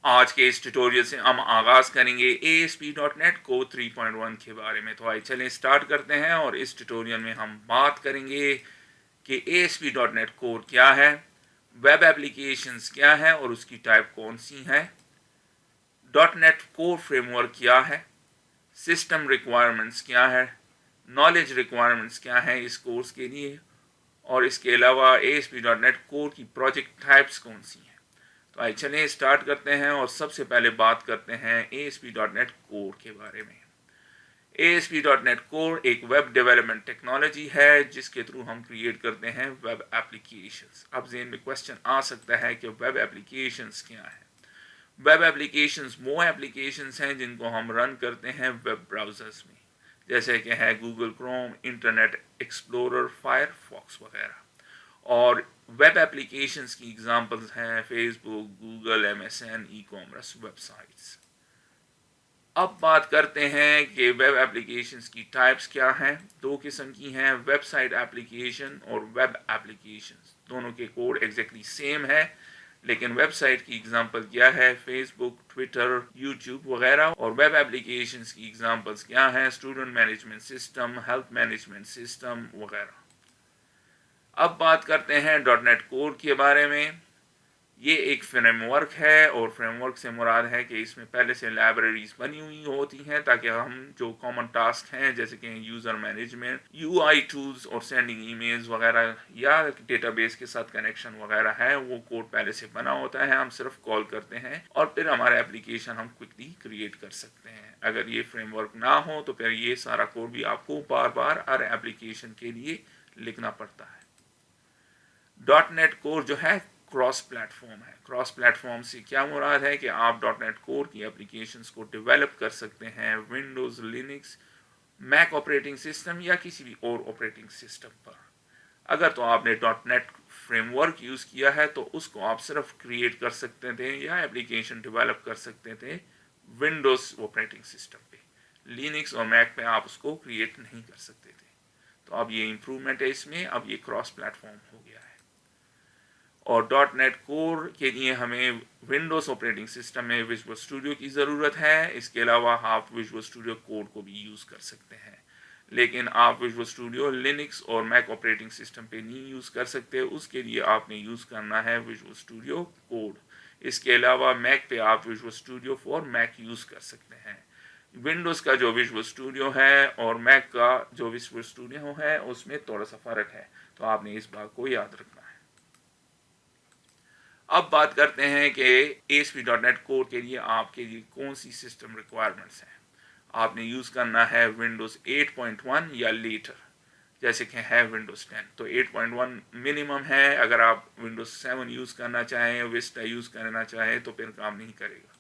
आज के इस ट्यूटोरियल से हम आगाज़ करेंगे ASP.NET Core 3.1 के बारे में। तो आइए चलें स्टार्ट करते हैं और इस ट्यूटोरियल में हम बात करेंगे कि ASP.NET Core क्या है, वेब एप्लीकेशंस क्या है और उसकी टाइप कौन सी है, .NET Core फ्रेमवर्क क्या है, सिस्टम रिक्वायरमेंट्स क्या है, नॉलेज रिक्वायरमेंट्स क्या है इस कोर्स के लिए, और इसके अलावा ASP.NET Core की प्रोजेक्ट टाइप्स कौन सी हैं। तो आइए चलिए स्टार्ट करते हैं और सबसे पहले बात करते हैं ASP.NET Core के बारे में। ASP.NET Core एक वेब डेवलपमेंट टेक्नोलॉजी है जिसके थ्रू हम क्रिएट करते हैं वेब एप्लीकेशंस। अब ज़हन में क्वेश्चन आ सकता है कि वेब एप्लीकेशंस क्या है। वेब एप्लीकेशंस वो एप्लीकेशंस हैं जिनको हम रन करते हैं वेब ब्राउज़र्स में, जैसे कि है Google Chrome, internet explorer, Firefox वगैरह। और वेब एप्लीकेशंस की एग्जांपल्स हैं Facebook, Google, MSN, e commerce websites. अब बात करते हैं कि वेब एप्लीकेशंस की टाइप्स क्या हैं। दो किस्म की हैं, वेबसाइट एप्लीकेशन और वेब एप्लीकेशंस। दोनों के कोड एग्जैक्टली सेम है, लेकिन वेबसाइट की एग्जांपल क्या है, फेसबुक, ट्विटर, यूट्यूब वगैरह। और वेब एप्लीकेशंस की एग्जांपल्स क्या हैं, student management system, health management system वगैरह। अब बात करते हैं .NET कोर के बारे में। ये एक फ्रेमवर्क है और फ्रेमवर्क से मुराद है कि इसमें पहले से लाइब्रेरीज बनी हुई होती हैं ताकि हम जो कॉमन टास्क हैं जैसे कि यूज़र मैनेजमेंट, UI टूल्स और सेंडिंग ईमेल्स वगैरह या डेटाबेस के साथ कनेक्शन वगैरह है, वो कोड पहले से बना होता है। हम सिर्फ कॉल करते हैं और फिर हमारा एप्लीकेशन हम क्विकली क्रिएट कर सकते हैं। अगर ये फ्रेमवर्क ना हो तो फिर ये सारा कोड भी आपको बार बार हर एप्लीकेशन के लिए लिखना पड़ता है। .NET कोर जो है क्रॉस प्लेटफॉर्म है। क्रॉस प्लेटफॉर्म से क्या मुराद है कि आप .NET कोर की एप्लीकेशंस को डेवलप कर सकते हैं Windows, Linux, Mac operating system या किसी भी और ऑपरेटिंग सिस्टम पर। अगर तो आपने .NET फ्रेमवर्क यूज़ किया है तो उसको आप सिर्फ क्रिएट कर सकते थे या एप्लीकेशन डेवलप कर सकते थे विंडोज़ ऑपरेटिंग सिस्टम पे। लिनक्स और मैक पे आप उसको क्रिएट नहीं कर सकते थे। तो अब ये इम्प्रूवमेंट है इसमें, अब ये क्रॉस प्लेटफॉर्म हो गया है। और .NET कोर के लिए हमें विंडोज़ ऑपरेटिंग सिस्टम में विजुअल स्टूडियो की ज़रूरत है। इसके अलावा आप विजुअल स्टूडियो कोड को भी यूज़ कर सकते हैं, लेकिन आप विजुअल स्टूडियो लिनक्स और मैक ऑपरेटिंग सिस्टम पे नहीं यूज़ कर सकते। उसके लिए आपने यूज़ करना है विजुअल स्टूडियो कोड। इसके अलावा मैक पे आप Visual Studio for Mac use कर सकते हैं। विंडोज़ का जो विजुअल स्टूडियो है और मैक का जो विजुअल स्टूडियो है उसमें थोड़ा सा फ़र्क है, तो आपने इस बात को याद रखना है। अब बात करते हैं कि ASP.NET कोर के लिए आपके लिए कौन सी सिस्टम रिक्वायरमेंट्स हैं। आपने यूज़ करना है विंडोज़ 8.1 या लेटर, जैसे कि है विंडोज़ 10। तो 8.1 मिनिमम है। अगर आप विंडोज़ 7 यूज़ करना चाहें, विस्टा यूज़ करना चाहें तो फिर काम नहीं करेगा।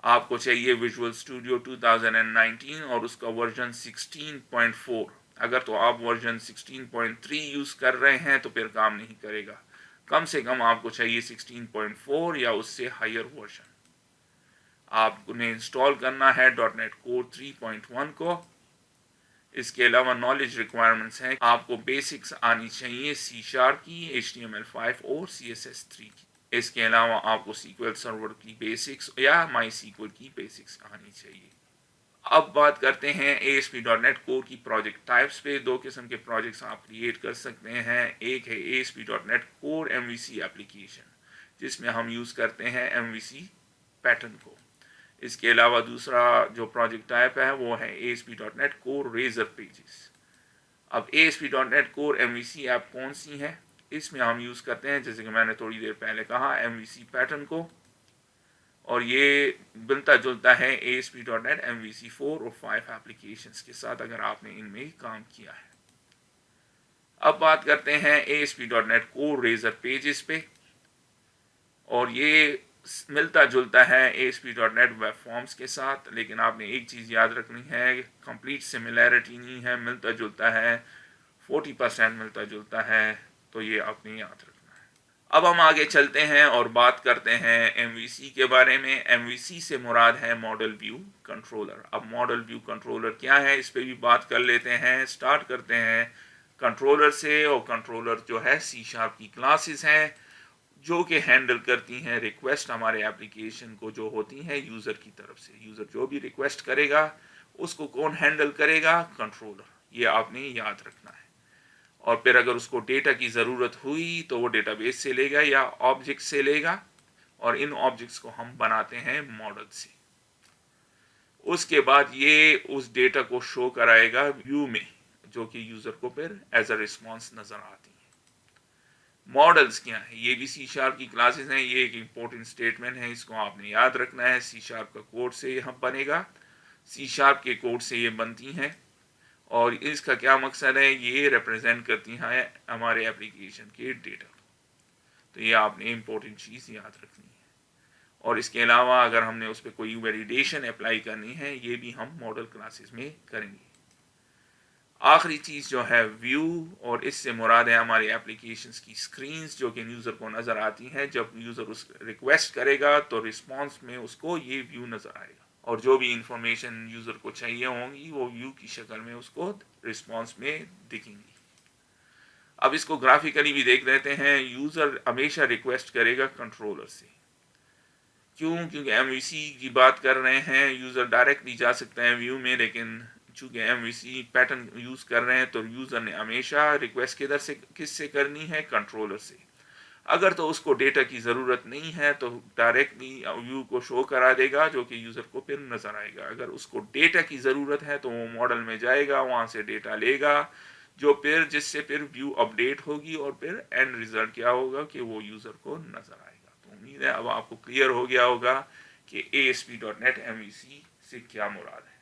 आपको चाहिए विजुअल स्टूडियो 2019 और उसका वर्जन 16.4। अगर तो आप वर्जन 16.3 यूज़ कर रहे हैं तो फिर काम नहीं करेगा। कम से कम आपको चाहिए 16.4 या उससे हायर वर्जन। आपने इंस्टॉल करना है .NET कोर 3.1 को। इसके अलावा नॉलेज रिक्वायरमेंट्स हैं, आपको बेसिक्स आनी चाहिए C# की, HTML5 और CSS3 की। इसके अलावा आपको SQL सर्वर की बेसिक्स या MySQL की बेसिक्स आनी चाहिए। अब बात करते हैं ASP.NET कोर की प्रोजेक्ट टाइप्स पे। दो किस्म के प्रोजेक्ट्स आप क्रिएट कर सकते हैं। एक है ASP.NET कोर MVC एप्लीकेशन, जिसमें हम यूज़ करते हैं MVC पैटर्न को। इसके अलावा दूसरा जो प्रोजेक्ट टाइप है वो है ASP.NET कोर रेजर पेजेस। अब ASP.NET कोर MVC ऐप कौन सी है, इसमें हम यूज़ करते हैं, जैसे कि मैंने थोड़ी देर पहले कहा, MVC पैटर्न को। और ये मिलता जुलता है ASP.NET MVC4 और 5 एप्लीकेशंस के साथ, अगर आपने इनमें काम किया है। अब बात करते हैं ASP.NET कोर रेजर पेजेस पे, और ये मिलता जुलता है ASP.NET वेब फॉर्म्स के साथ। लेकिन आपने एक चीज़ याद रखनी है, कंप्लीट सिमिलैरिटी नहीं है, मिलता जुलता है, 40% मिलता जुलता है, तो ये आपने याद रखना है। अब हम आगे चलते हैं और बात करते हैं MVC के बारे में। MVC से मुराद है मॉडल व्यू कंट्रोलर। अब मॉडल व्यू कंट्रोलर क्या है, इस पर भी बात कर लेते हैं। स्टार्ट करते हैं कंट्रोलर से, और कंट्रोलर जो है C# की क्लासेस हैं جو کہ ہینڈل کرتی ہیں ریکویسٹ ہمارے اپلیکیشن کو جو ہوتی ہیں یوزر کی طرف سے. یوزر جو بھی ریکویسٹ کرے گا اس کو کون ہینڈل کرے گا؟ کنٹرولر. یہ آپ نے یاد رکھنا ہے. اور پھر اگر اس کو ڈیٹا کی ضرورت ہوئی تو وہ ڈیٹا بیس سے لے گا یا آبجیکٹ سے لے گا, اور ان آبجیکٹس کو ہم بناتے ہیں ماڈل سے. اس کے بعد یہ اس ڈیٹا کو شو کرائے گا ویو میں, جو کہ یوزر کو پھر ایز اے رسپانس نظر آتی ہیں. ماڈلز کیا ہیں؟ یہ بھی سی شارپ کی کلاسز ہیں. یہ ایک امپورٹنٹ اسٹیٹمنٹ ہے, اس کو آپ نے یاد رکھنا ہے. سی شارپ کا کوڈ سے یہاں بنے گا, سی شارپ کے کوڈ سے یہ بنتی ہیں, اور اس کا کیا مقصد ہے؟ یہ ریپرزینٹ کرتی ہیں ہمارے اپلیکیشن کے ڈیٹا کو. تو یہ آپ نے امپورٹنٹ چیز یاد رکھنی ہے. اور اس کے علاوہ اگر ہم نے اس پہ کوئی ویلیڈیشن اپلائی کرنی ہے, یہ بھی ہم ماڈل کلاسز میں کریں گے. آخری چیز جو ہے ویو, اور اس سے مراد ہے ہماری اپلیکیشنز کی اسکرینز جو کہ یوزر کو نظر آتی ہیں. جب یوزر اس ریکویسٹ کرے گا تو رسپانس میں اس کو یہ ویو نظر آئے گا, اور جو بھی انفارمیشن یوزر کو چاہیے ہوں گی وہ ویو کی شکل میں اس کو رسپانس میں دکھیں گی. اب اس کو گرافیکلی بھی دیکھ لیتے ہیں. یوزر ہمیشہ ریکویسٹ کرے گا کنٹرولر سے. کیوں؟ کیونکہ ایم وی سی کی بات کر رہے ہیں. یوزر ڈائریکٹلی جا سکتا ہے ویو میں, لیکن چونکہ ایم وی سی پیٹرن یوز کر رہے ہیں تو یوزر نے ہمیشہ ریکویسٹ کس سے کرنی ہے؟ کنٹرولر سے. اگر تو اس کو ڈیٹا کی ضرورت نہیں ہے تو ڈائریکٹلی ویو کو شو کرا دے گا, جو کہ یوزر کو پھر نظر آئے گا. اگر اس کو ڈیٹا کی ضرورت ہے تو وہ ماڈل میں جائے گا, وہاں سے ڈیٹا لے گا, جو پھر جس سے پھر ویو اپڈیٹ ہوگی, اور پھر اینڈ ریزلٹ کیا ہوگا کہ وہ یوزر کو نظر آئے گا. تو امید ہے اب آپ کو کلیئر ہو گیا ہوگا کہ ASP.NET MVC سے کیا مراد ہے.